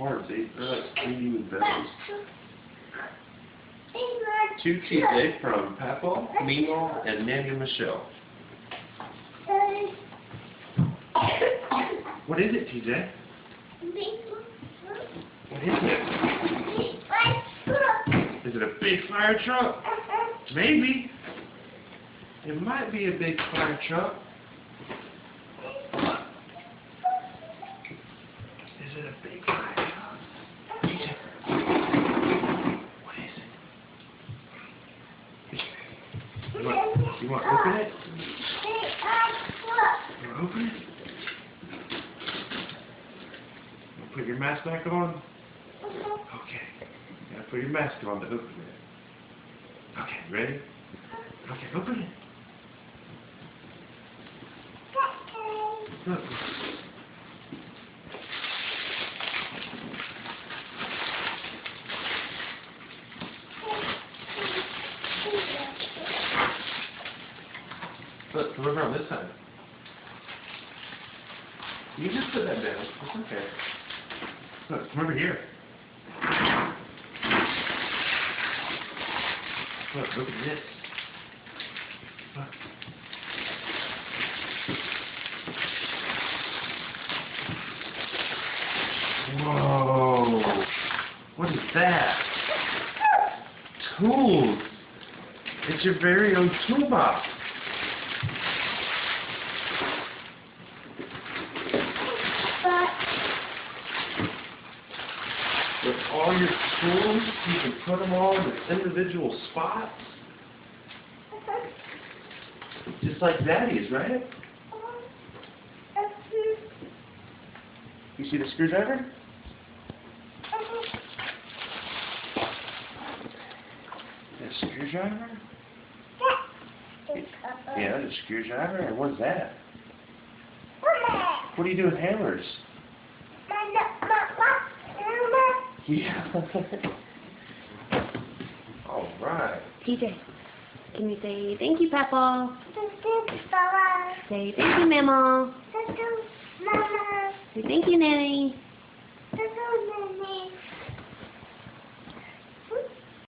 cards. They're like 3D with bezels. To TJ from Papa, Mimo, and Nanny Michelle. What is it, TJ? What is it? Is it a big fire truck? Maybe. It might be a big fire truck. Is it a big fire truck? TJ. What is it? You want to open it? You want to open it? Put your mask back on? Okay. You gotta put your mask on to open it. Okay, ready? Okay, open it. Look. Look, come over on this side. You can just put that down. It's okay. Look, come over here. Look at this. Look. Whoa. What is that? Tools. It's your very own toolbox. With all your tools, you can put them all in its individual spots. Just like Daddy's, right? You see the screwdriver? The screwdriver? Yeah, the screwdriver. And what's that? What do you do with hammers? Yeah. All right. TJ, can you say thank you, Papa? Thank you, Papa. Say thank you, Mama. Thank you, Mama. Say thank you, Nanny. Thank you, Nanny.